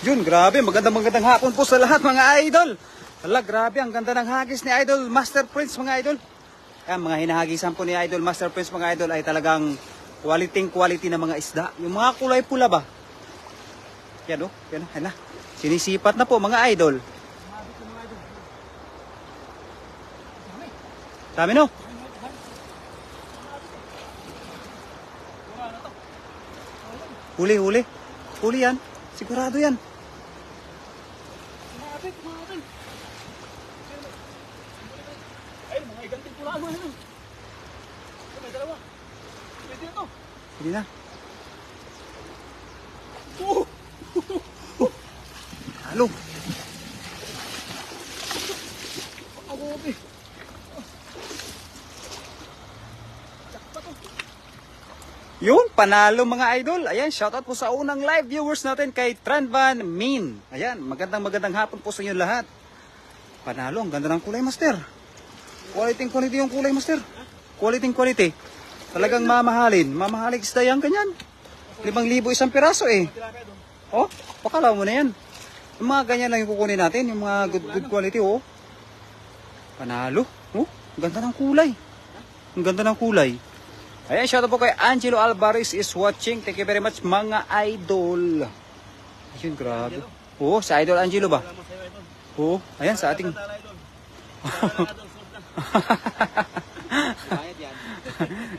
Yun, grabe, magandang hapon po sa lahat mga idol. Hala, grabe, ang ganda ng hagis ni Idol Master Prince mga idol. Ayan, mga hinahagisan po ni Idol Master Prince mga idol ay talagang quality na mga isda. Yung mga kulay pula ba? Yan o, yan o, hala. Sinisipat na po mga idol. Dami no? Huli. Huli yan. Sigurado yan. Kumapin. Ay, mga iganting pula mo yun. May dalawa. Pwede ito. Hindi na. Halo. Agobi. Sakpa to. Yun, panalo mga idol. Ayan, shoutout po sa unang live viewers natin kay Tranvan Min. Ayan, magandang hapon po sa inyo lahat. Panalo, ang ganda ng kulay, master. Quality yung kulay, master. Quality. Talagang mamahalin. Mamahalig isda yan, ganyan. 5,000 isang piraso eh. Oh, pakalaw mo na yan. Yung mga ganyan lang yung kukunin natin. Yung mga good quality, oh. Panalo. Oh, ang ganda ng kulay. Ang ganda ng kulay. Ayan, shoutout po kay Angelo Alvarez is watching. Thank you very much mga idol. Ayun, grabe. Oo, sa Idol Angelo ba? Oo, ayan sa ating...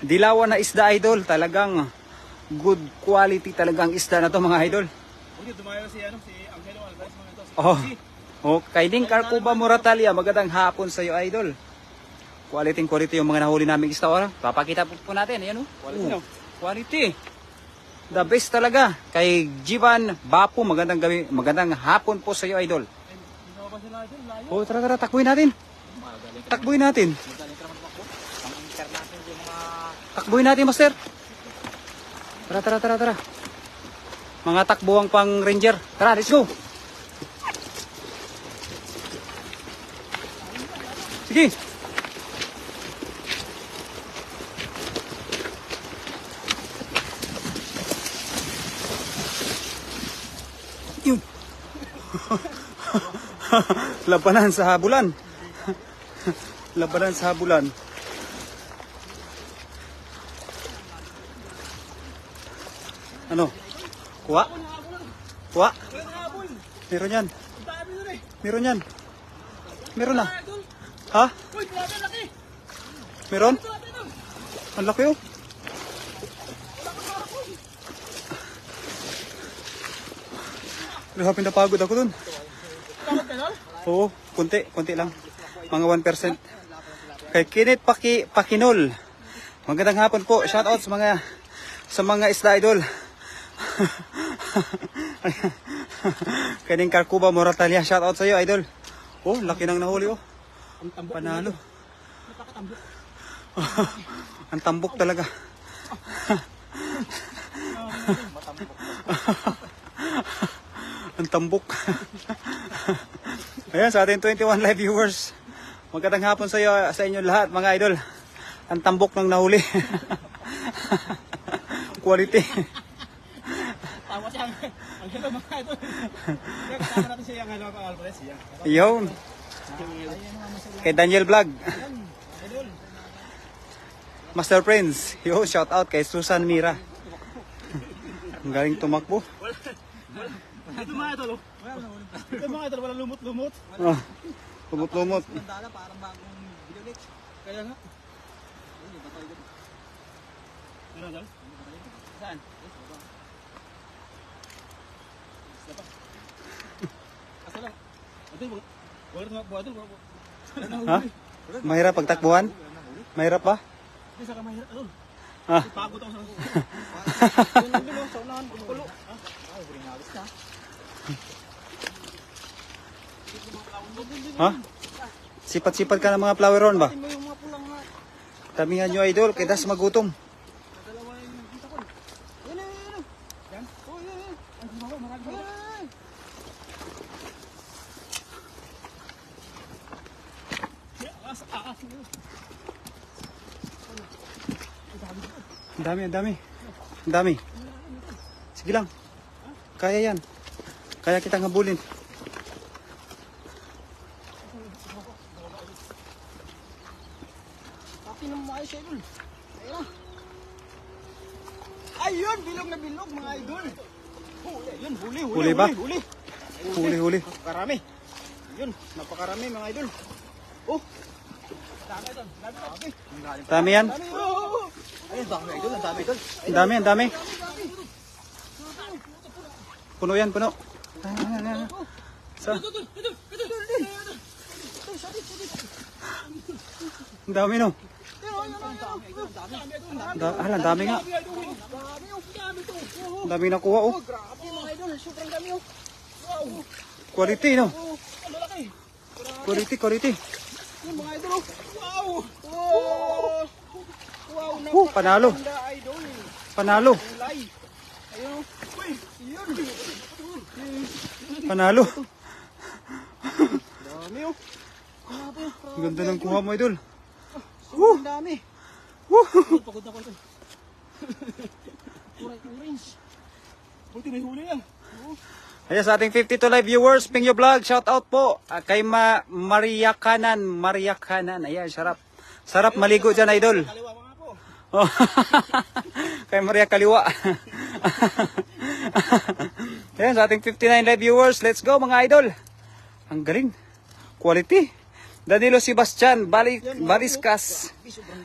Dilawan na isda idol. Talagang good quality talagang isda na to mga idol. Dumayo si Angelo Alvarez mga ito. Oh, kay Ding Carcuba Moratalia. Magandang hapon sa iyo idol. Quality yung mga nahuli naming isda. Papakita po natin. Ayan o. Quality. The best talaga. Kay Jivan Bapu, magandang hapon po sa iyo, idol. Oh, tara, takbuhin natin. Takbuhin natin, master. Tara. Mga takbuhang pang ranger. Tara, let's go. Sige. Yun. Labanan sa habulan. Ano? Kuha? Meron yan. Meron na. Ha? Meron? Ang laki oh. Grabe napagod ako dun. Oo, konti lang. Mga 1%. Kay Kenneth Pakinol. Magandang hapon po. Shoutout sa mga isda idol. Kay Ding Carcuba Moratalia. Shoutout sa iyo idol. Oh, laki nang nahuli oh. Panalo. Ang tambok talaga. Ang tambok. Ayan, sa ating 21 live viewers. Magandang hapon sa inyo lahat mga idol. Ang tambok ng nahuli. Quality. Tawa siya. Ang ganda mga idol. Kasama natin siya yung Alvarez. Yun. Kay Daniel Vlog. Master Prince. Yo, shout out kay Susan Mira. Ang galing tumakbo. Ito mga idol. Walang lumot-lumot. Oh, lumot. Parang bagong video leak. Kaya nga. Meron dyan? Saan? Asa lang? Ha? Mahirap pagtakbuhan? Mahirap ba? Hindi sa kamay. Ah. Pagod ako sa... Sa unahan, kumukulo. Ha? Sipat-sipat ka ng mga floweron ba? Tamingan nyo idol, kaya das magutom. Ang dami. Sige lang. Kaya yan. Kaya kita ngabulin. Pati ng maayos idol. Ayun na. Ayun, bilog na bilog mga idol. Huli, yun, huli. Huli ba? Huli. Huli. Napakarami. Yun, napakarami mga idol. Oh. Dami idol, dami. Dami yan. Dami. Oh. Ayun, dami idol, ang dami idol. Ang dami. Puno yan, puno. So, ang dami no. Ang dami nga. Ang dami nakuha oh. Grabe mga idol, sobrang dami oh. Wow. Quality no. Oh, ang lalaki. Quality. Yun mga idol oh. Wow. Wow. Wow, Panalo. napakaganda idol. Panalo. Kulay. Ayun oh. Uy, yun. Panalo. Dami oh. Grabe, Ang ganda ng kuha mo, idol. sobrang dami. Pagod na ko ito. Orange. Buti may huli yan. Ayan sa ating 52 live viewers, Pingyo Vlog, shout out po kay Maria Kanan. Ayan, sarap maligo dyan, idol. Kaliwa mga po. Oh. Kay Maria Kaliwa. Ayan sa ating 59 live viewers, let's go mga idol. Ang galing. Quality. Danilo Sebastian, Bariscas.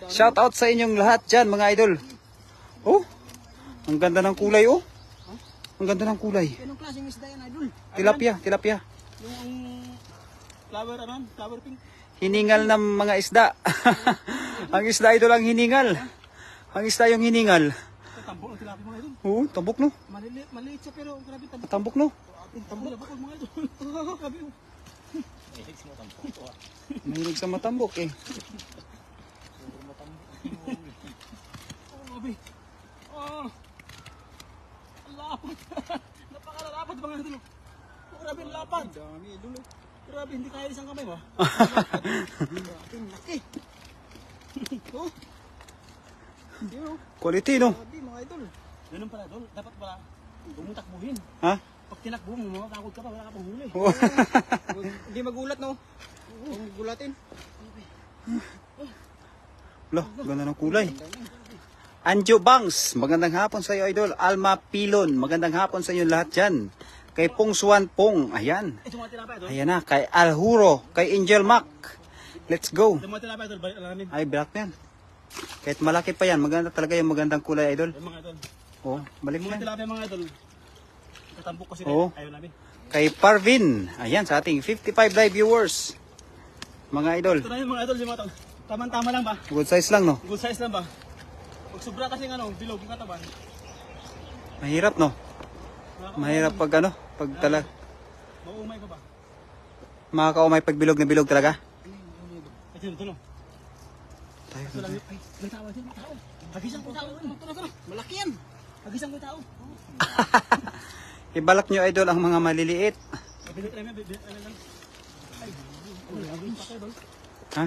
Shout out sa inyong lahat dyan mga idol. Oh, ang ganda ng kulay oh. Ang ganda ng kulay. Anong klaseng isda yan, idol? Tilapia. Yung flower pink. Hiningal ng mga isda. Ang isda idol ang hiningal. Ang isda yung hiningal. Tambok ng tilapia mga idol. Oo, tambok no. Maliit siya pero grabe tambok. Tambok no. Tambok mga idol. Grabe oh. Mahilig sa matambok eh. Grabe. Ah. Ang lapad. Napakalalapad mga idol. Grabe ang lapad. Dami idol. Grabe, hindi kaya isang kamay ba? Grabe, laki. Oh. Yun, Quality no. grabe mga idol. Ganun pala idol. Dapat pala takbuhin. Ha? Pag tinakbo mo, makakakot ka pa, wala ka pang huli. Oo. Hindi magulat no? Kung gulatin. Lo, ganda ng kulay. Anjo Bangs, magandang hapon sa iyo idol. Alma Pilon, magandang hapon sa inyo lahat dyan. Kay Pong Suan Pong, ayan. Ito mga tilapia idol. Ayan na, kay Alhuro, kay Angel Mac. Let's go. Ito mga tilapia idol, balik lang namin. Ay, black yan. Kahit malaki pa yan, maganda talaga yung magandang kulay idol. Yung mga idol. Oh, balik Mga yan. tilapia mga idol. Tatambok ko sila. Oo. Ayaw namin. Kay Parvin, ayan sa ating 55 live viewers. Mga idol, Ito na yung mga idol, yung mga tao. Tama-tama lang ba? good size lang no. Good size lang ba? Pag sobra kasi ng bilog yung katawan. Mahirap no. Mahirap pag ano, pag talag Mauumay ka ba? makakaumay pag bilog na bilog talaga. Ito no. Tayo. Ito lang yun. Ay, may tao din. May tao. Hagisan ko tao. Ito. Malaki yan. Hagisan ko tao. Ibalak nyo idol ang mga maliliit. Bilit lang yan. Ay, lagi pa kayo doon. Ha?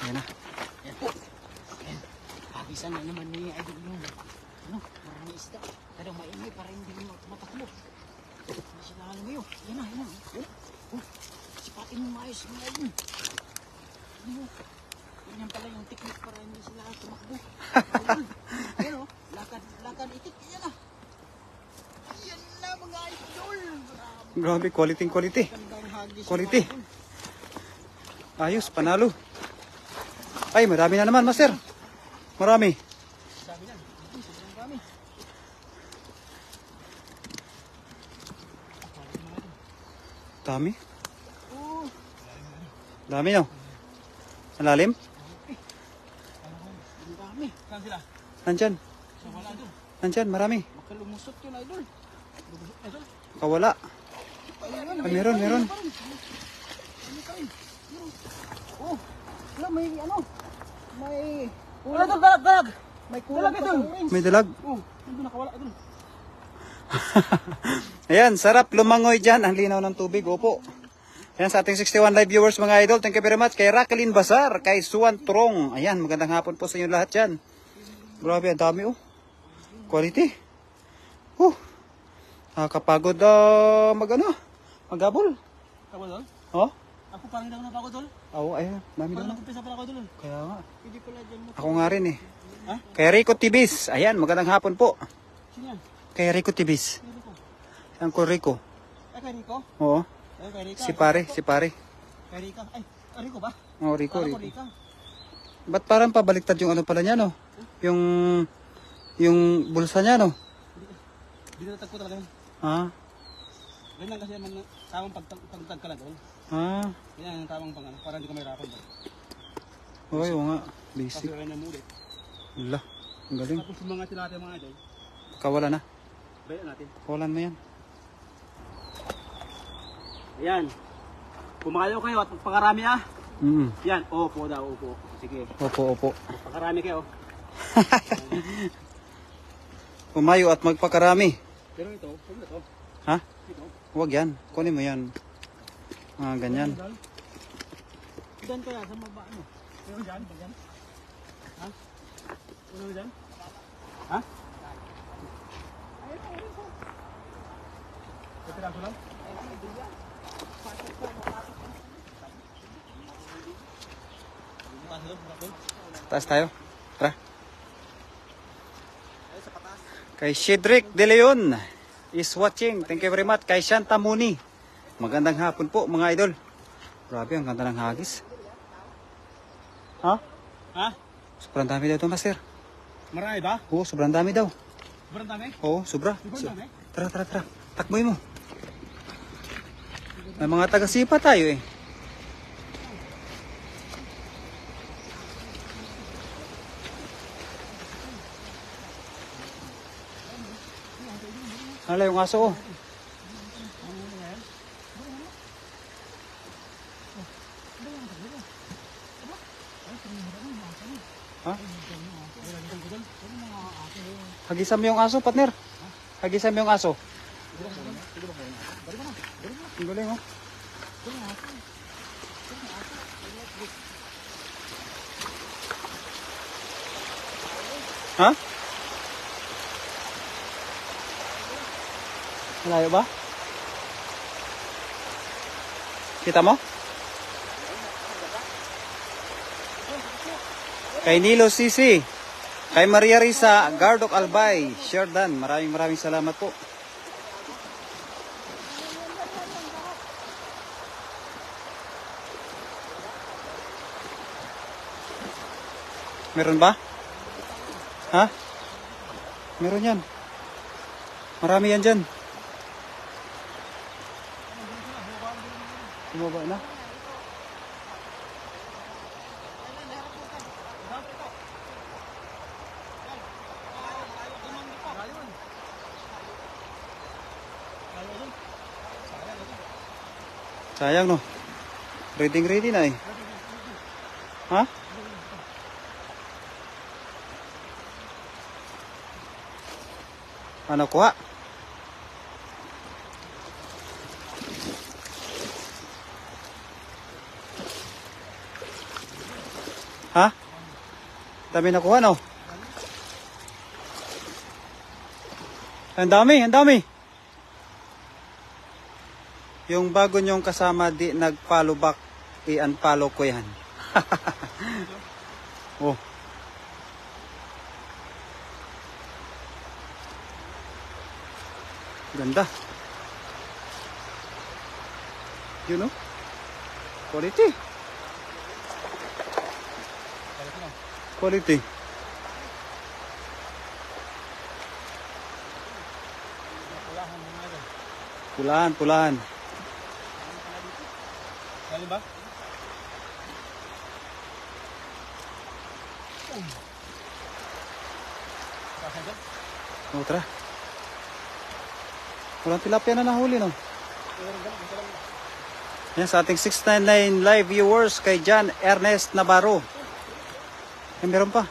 Ayan na. Yan po. Yan. Hagisan na naman ni Idol yung ano, marami isda. Pero maingay para hindi mo matakbo. Hindi sila alam mo yun. Yan na, yan na. Oh, sipatin mo maayos mga yun. Ano? Ganyan pala yung technique para hindi sila tumakbo. Ayun o, lakad itik. Yan na. Yan na mga idol. Grabe, quality. Gandang hagis. Quality. Ayos, panalo. Ay, marami na naman, master. Marami. Sabi yan. Sobrang dami. Dami. Oh, Dami no. Ang lalim? ang dami. Saan sila? Nandyan. Sa wala doon. Nandyan, marami. Makalumusot yun, idol. Idol. Kawala. Ayun, Ay, meron. Ano pa rin? Oh, wala, may ano? May... Wala doon, dalag! May kulang pa sa orange. May dalag. Oh, nandun nakawala doon. Ayan, sarap lumangoy dyan. Ang linaw ng tubig, opo. Ayan, sa ating 61 live viewers mga idol. Thank you very much. Kay Raquelin Bazar, kay Suan Trong. Ayan, magandang hapon po sa inyo lahat dyan. Grabe, ang dami oh. Quality. Nakakapagod magabol. Ako dol? Oh? Ako parang hindi ako napagod dol. Oo, ayun. Dami Parang doon. nag-umpisa pala ako dol. Kaya nga. Hindi pala dyan mo. Ako nga rin eh. Ha? Kay Rico Tibis. Ayan, magandang hapon po. Sino yan? Kay Rico Tibis. Sino ko? Yan ko Rico. Ay, kay Rico? Oo. Ay, kay Rica. Si pare. Kay Rica. Ay, Rico ba? Oo, Rico. Kala ko Rica. Ba't parang pabaliktad yung ano pala niya, no? Yung bulsa niya, no? Hindi na natagpo talaga yun. Ah. Ganyan kasi naman tamang pagtag ka lang dol. Ah. Ganyan ang tamang pang ano, para hindi ka may rapon dol. Oo, oo nga. Kasi Basic. kaya na mulit. Wala. Ang galing. Tapos yung mga sila natin mga idol, Kawala na. bayan natin. Kawalan mo yan. Ayan. Pumayo kayo at pagpakarami ah. Yan, opo daw, opo. Sige, Opo. pagpakarami kayo. Pumayo at magpakarami. Pero ito, huwag na to. Ha? Ito. Huwag yan. Kunin mo yan. Ganyan. Diyan kaya sa maba ano? Pero dyan, dyan. Ha? Ano dyan? Ha? Ito lang lang? Taas tayo. Tara. Kay Shedrick De Leon is watching. Thank you very much. Kay Shanta Muni. Magandang hapon po mga idol. Grabe, ang ganda ng hagis. Ha? Ha? Sobrang dami daw ito, master. Marami ba? Oo, sobrang dami daw. Sobrang dami? Oo, sobra. Sobrang dami? Tara. Takboy mo. May mga taga-sipa tayo eh. Hala yung aso oh. Ha? Hagisan mo yung aso, partner. Hagisan mo yung aso. Ang galing oh. Ha? Malayo ba? Kita mo? Kay Nilo Sisi, kay Maria Risa, Gardok Albay, Sherdan, maraming salamat po. Meron ba? Ha? Meron yan. Marami yan dyan. Bumaba na. Sayang no. Ready na eh. Ha? Ano kuha? Ha? Dami nakuha no? Ang dami. Yung bago nyong kasama di nag-follow back, i-unfollow ko yan. Oh. Ganda. You know? Quality. Quality. Pulahan. Kali ba? Oh, tara. Walang tilapia na nahuli, no? Yan, sa ating 699 live viewers kay John Ernest Navarro. Meron pa.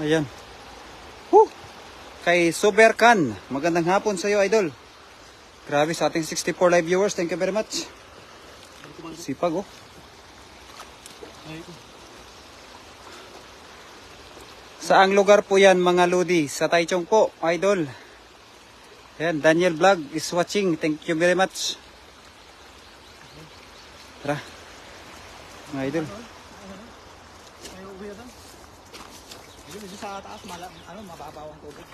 Ayan. Woo! Kay Soberkan. Magandang hapon sa iyo, idol. Grabe sa ating 64 live viewers. Thank you very much. Sipag, oh. Saang lugar po yan, mga Lodi? Sa Taichung po, idol. Ayan, Daniel Vlog is watching. Thank you very much. Tara. Mga idol. Dito sa taas, mababaw ang tubig.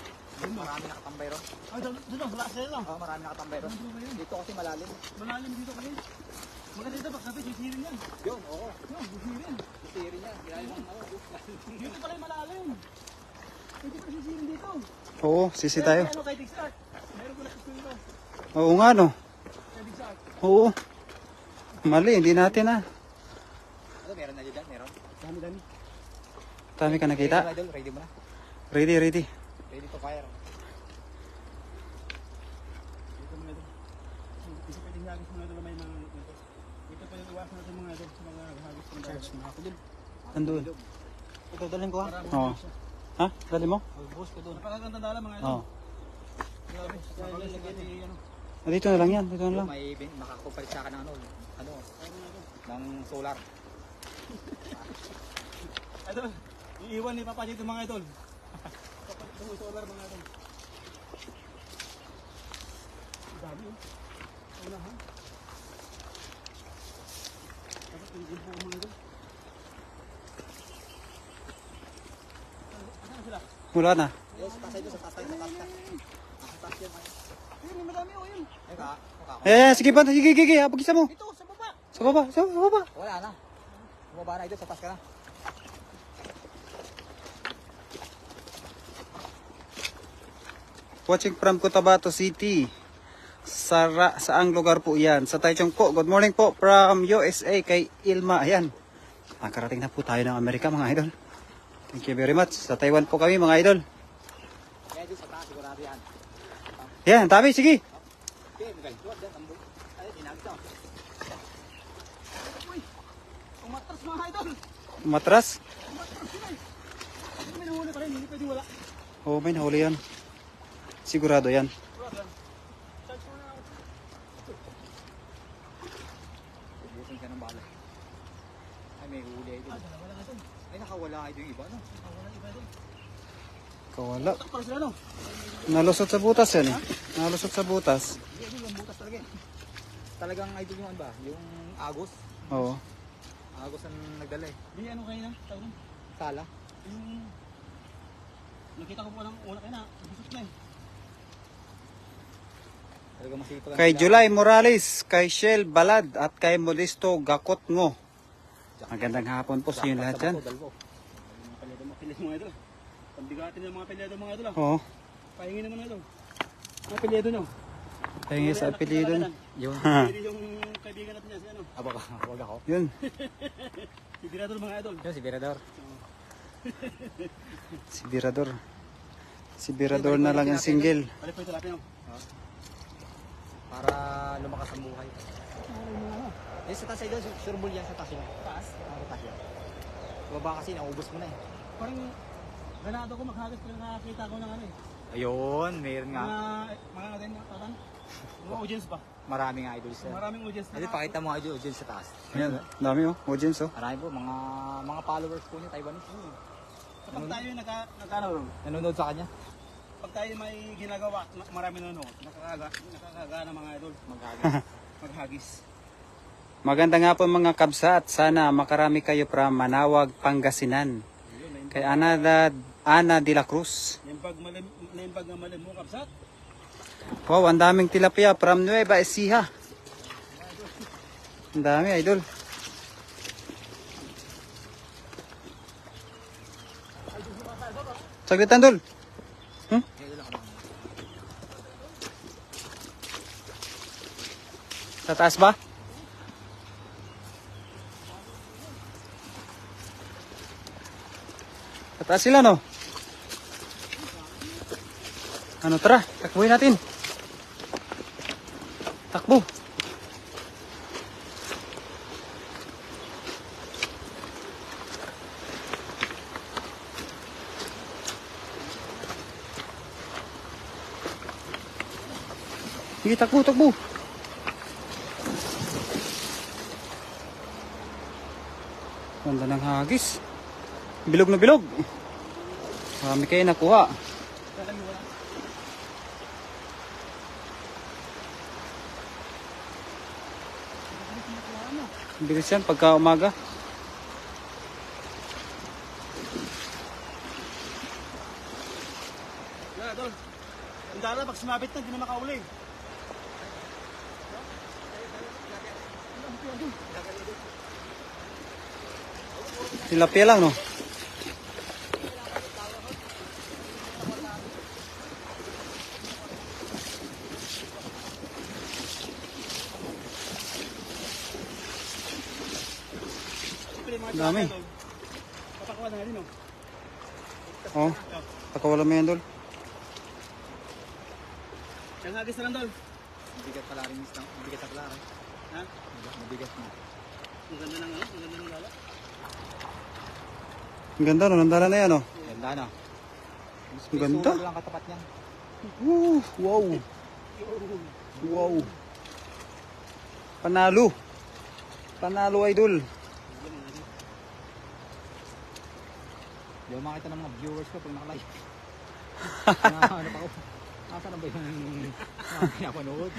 Marami nakatambay ron. Ay, doon, wala sila lang. Oo, marami nakatambay ron. Dito kasi malalim. Malalim dito kayo. Maganda dito, pagkabi, sisirin yan. Yun, oo. Yun, sisirin. Sisirin niya. Kinain mo Dito pala yung malalim. Pwede pa sisirin dito. Oo, sisi tayo. Ano kay Dig Shark? Meron ko nakita dito. Oo nga, no? Kay Dig Shark. Oo. Mali, hindi natin, ah. Ano, meron na dyan, meron. Dami. Dami ka nakita. Ready, idol, ready mo na. Ready, ready. Ready to fire. Dito mga ito. Isa pwedeng hagis mga ito may mga ito. Ito pa yung iwasan natin mga ito. Sa mga hagis mga ito. Mga ako dun. Andun. Ito, dalhin ko ha. Oo. Ha? Dali mo? Buhos ko dun. Napakaganda dala mga ito. Oo. Grabe. Dahil lagyan ni ano. Ah, dito na lang yan. Dito na lang. May makakupalit sa akin ng ng solar. Ito. Iiwan ni Papa dito mga idol. Papalit ng solar mga idol. Dami oh. Unahan. Dapat tingin po mga idol. Saan sila? Wala na. Yes, sa taas ito, sa taas tayo, sa taas ka. Sa taas yan, ay. Ayun, may madami oh yun. Ay ka, mukha ko. Sige pa. Sige. Pag-isa mo. Ito, sa baba. Sa baba. Sa baba. Wala na. Bumaba na ito, sa taas ka na. Watching from Cotabato City. Saang lugar po yan? Sa Taichung po. Good morning po from USA kay Ilma. Ayan. Nakarating na po tayo ng Amerika, mga idol. Thank you very much. Sa Taiwan po kami, mga idol. Kaya dito sa taas, sigurado yan. Yan, tabi, sige. Okay, magaling. Tuwad dyan, tambo. Ay, tinagis ako. Uy, umatras mga idol. Matras. Umatras sila eh. May nahuli pa rin, hindi pwedeng wala. Oo, may nahuli yan. Sigurado yan. Charge mo na ako. Ubusin ka ng bala. Ay, may huli ito. Dalawa lang ito. Ay, nakawala ito yung iba, no? Wala iba ito. Kawala. Takot para sila no? Nalusot sa butas yan eh. Nalusot sa butas. Hindi, ano yung butas talaga eh. Talagang idol yung ano ba? Yung agos. Oo. Agos ang nagdala eh. Hindi ano kayo na? Tawag mo? Sala. Yung... Nakita ko po ng una kayo na. Busot na eh. Talagang masipag. Kay July Morales, kay Shell Balad, at kay Modesto Gakotngo. Magandang hapon po sa inyo lahat dyan. Mga pelyado mga idol. Pambigatin ng mga pelyado mga idol. Oo. Pahingin naman idol. Mga pelyado nyo. Tingin sa apelido. Yun. Pwede yung kaibigan natin yan si ano. Aba ka, huwag ako. Yun. Si Birador mga idol. Yun, si Berador. Si Birador. Si Birador na lang ang single. Balik po ito lapin no. Para lumakas ang buhay. Eh, sa taas idol, surbol yan sa taas yun. Taas. Sa taas yan. Baba kasi, naubos mo na eh. Parang ganado ko maghagis pero nakakita ko ng ano eh. Ayun, mayroon nga. Mga ano din, parang mga audience ba? Marami nga idol sa. Maraming audience Hindi, pakita mo idol dyan sa taas. Ayan. Dami oh. Audience oh. Marami po, mga followers po niya, Taiwanese. Kapag tayo yung nagkano, Nanonood sa kanya. pag tayo may ginagawa, marami nanonood, nakakagana mga idol, maghagis. Maganda nga po mga kabsat. Sana makarami kayo from Manawag, Pangasinan. Kay Ana de la Cruz. Yung pag nga malim mo, kapsat, Wow, ang daming tilapia from Nueva Ecija. Ang dami, idol. Saglitan, Dol. Sa taas ba? Sa taas sila, no? Ano, tara, takbuhin natin. Takbo. Sige, takbo, takbo. Ganda ng hagis. Bilog na bilog. Marami kayo nakuha. Bilis yan pagka umaga. Yeah, Idol. Ang dala, pag sumabit na, hindi na makauli. Tilapia lang, no? Dami. Papakuha na nga din, no? Oh, pakawala mo yan, Dol. Yung hagis na lang, Dol. Mabigat pala rin isang. Mabigat na pala rin. Ha? Mabigat na. Ang ganda ng ano? Ang ganda ng lala. Ang ganda, no? Nandala na yan, no? Ganda na. Ang ganda. Sulo lang katapat niyan. Wow. Wow. Panalo. Panalo, Idol. Hindi ako makita ng mga viewers ko pag nakalive. Ano pa ko? Nasaan na ba yung pinapanood?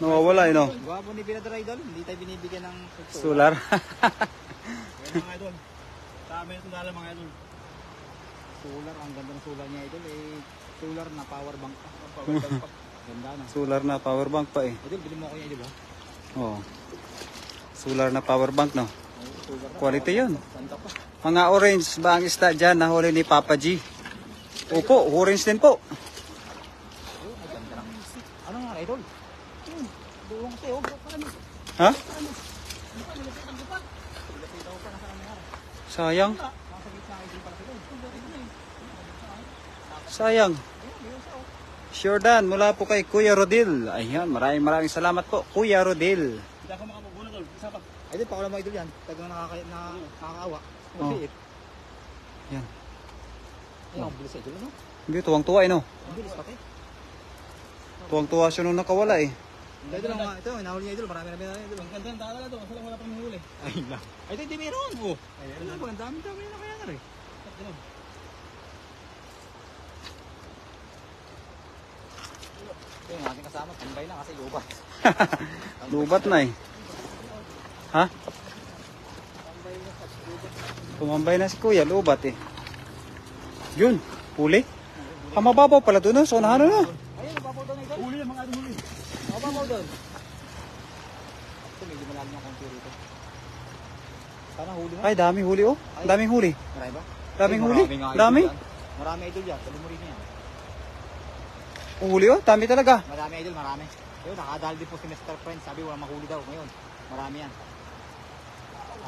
Nawawala, eh, no? Gwapo ni Binador Idol. Hindi tayo binibigyan ng Solar. Ayan mga idol. Tama yung dala mga idol. solar. Ang ganda ng solar niya Idol. Eh, solar na power bank. Ganda na. Solar na power bank pa, eh. Idol, bilhin mo ako yan, Idol, ha? Oh. Solar na power bank, no? Solar na. Quality yun. Ganda pa. Mga orange ba ang isda dyan na huli ni Papa G? Opo, orange din po. Oh, ay, ganda lang. Ano nga, Idol? Buong kasi, oh. Paano? Ha? Sayang. Nasa gitna, Idol, pala sila. Sayang. Sure Dan, mula po kay Kuya Rodil. Ayan, maraming salamat po, Kuya Rodil. Hindi ako makabubuno, Dol. Isa pa. Idol, pakula mo, Idol, yan. Tagang nakakaawa. Oh. Maliit. Yan. Ayun, ang bilis, Idol, ano? Hindi, tuwang-tuwa, eh, no? Ang bilis, pati. Tuwang-tuwa siya nung nakawala, eh. Idol, ang ito, nahuli niya, Idol. Marami na Idol. Ang ganda ng dala na, Dol. Kasi lang wala pang huli. Ay, na. Ay, hindi meron. Oh. Ay, ano ba? Ang dami-dami na kaya na rin. Ganun. Ito yung ating kasama. Tambay na kasi lubat. Lubat na, eh. Ha? Tumambay na si Kuya, lubat, eh. Yun, huli. Ah, mababaw pala doon, no? So, ano, no? Ayun, nababaw doon, Idol. Huli na mga idol huli. Nababaw doon. Ito, medyo malalim yung konti rito. Sana huli mo. Ay, daming huli, oh. Daming huli. Marami ba? Daming Ay, huli. marami nga, Idol, Dami. yan. Marami, Idol, yan. Dali mo rin yan. Huli, oh. Dami talaga. Marami, Idol, marami. Ayun, nakadahal din po si Mr. Friend. Sabi, walang mahuli daw ngayon. Marami yan.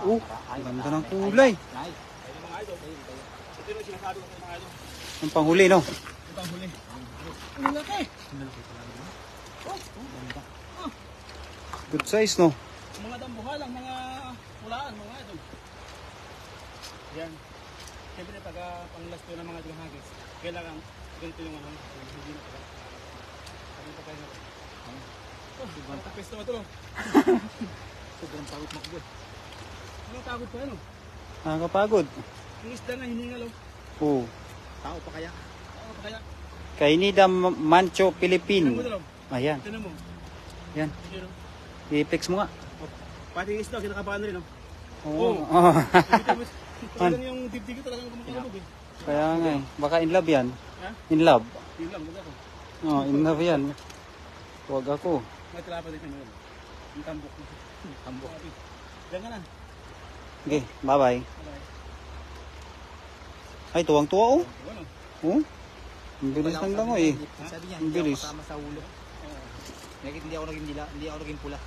Oh, Ay, ganda marami. ng kulay. Ay, nice. Ayun mga idol. Ito yung sinasabi ko sa mga idol. Ang panghuli, no? Ito ang huli. Ang laki. Good size, no? Mga dambuhalang, mga pulaan, mga idol. Yan. Siyempre pag panglasto ng mga idol hagis, kailangan ganito yung ano, hindi na pala. Ganito kayo na. Oh, pwesto mo ito. Sobrang pagod makbo. Anong tagod pa ano? Nakakapagod. Yung isda nga hiningal oh. Oh. Tao pa kaya? Ano pa kaya? Kainida Mancho, Philippine. Tinan mo dalaw. Ayan. Tinan mo. Yan. Tinan mo. I-fix mo nga. Pati yung isda, kinakabahan na rin oh. Oo. Oh. Oh. Talagang yung dibdib ko talagang kumakalabog eh. Kaya nga eh. Baka in love yan. Ha? In love. Yun lang, ganda ko. Oh, in love yan. Huwag ako. May tilapa dito mo. Yung tambok. Tambok. Diyan ka na. Okay, bye-bye. Bye. Ay, tuwang-tuwa, oh. Ano? Oh. Ang bilis ng langoy, eh. Sabi niya, Ang hindi ako bilis. kasama sa ulo. Nakikita hindi ako naging dila, hindi ako naging pula.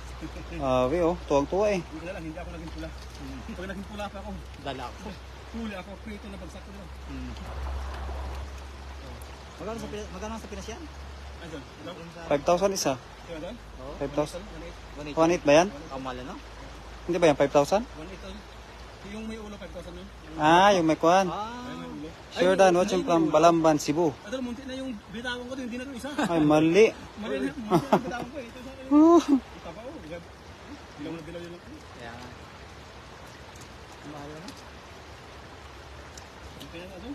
Oh. Tuwang-tuwa, eh. Hindi lang, hindi ako naging pula. Pag naging pula pa ako, Dala ako. huli ako, prito na bagsak ko lang. Magkano sa Pinas yan? Ay, doon. Ito? 5,000 isa. Ito doon? Oo. 5,000. 180. 1.8 ba yan? Ang mahal na? Hindi ba yan 5,000? 1.8 doon. Yung may ulo 5,000 yun. Ah, yung may kwan. Ay, may ulo. Sure dan, watching from Balamban, Cebu. Idol, munti na yung bitawan ko, hindi na ito isa. Ay, mali. Mali na, munti na yung bitawan ko. Ito sa akin. Oh, Ito pa, oh. Bilaw na bilaw yun lang. Kaya nga. Mahal na. Yung kaya na ito.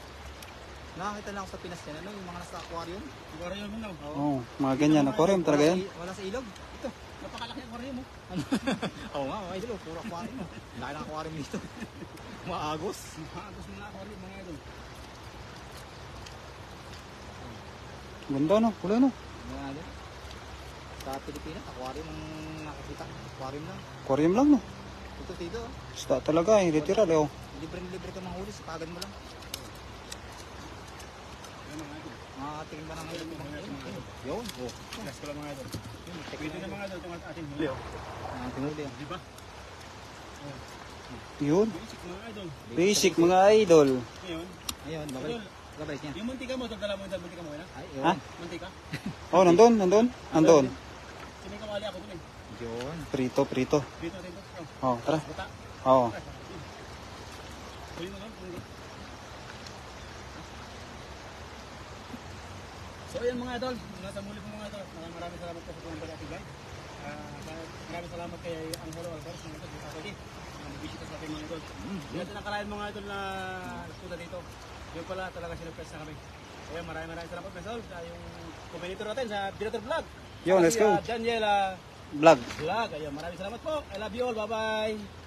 Nakakita na ako sa Pinas yan, ano, yung mga nasa aquarium. Yung aquarium mo na. oh, mga ganyan. Aquarium talaga yan. Wala sa ilog. Ito. Napakalaki ang aquarium mo. Oo nga, mga idol, oh, puro aquarium. Laki ng aquarium dito. Maagos. Maagos mga aquarium mga idol. Ganda no, kulay no. Mga idol. Sa Pilipinas, aquarium ang nakikita. Aquarium lang. Aquarium lang no. Ito dito, oh. Isda talaga eh, literal eh. Oh. Libre ka manghuli, pagad mo lang. Yan mga idol. Makatingin ba ng ilog yung mga idol? Yun, oh. Last ko lang mga idol. Pwede na mga idol itong ating huli. Oh. Tinuli, oh. Di ba? Yun. Basic mga idol. Basic mga idol. Ngayon, Ayun, babalik. Babalik niya. yung mantika mo, dala mo yung mantika mo na. Ay, Ha? yun. Mantika. Oh, nandun. Nandun. Sino kawali ako dun eh. Yun. Prito. Dito natin to. Oh, tara. Buta. Oh. Huli mo lang. So ayan mga idol, nasa muli po mga idol. Maraming salamat po sa tuwang pag-ating guys. Maraming salamat kay Angelo Alvarez mga idol. Sa Saudi. Nabisita sa ating mga idol. Hindi natin nakalain mga idol na nagpunta dito. Yung pala talaga sinurpresa na kami. Kaya maraming salamat mga idol sa yung competitor natin sa Director Vlog. Yo, let's go. Daniel Vlog. Vlog. Ayan, maraming salamat po. I love you all. Bye-bye.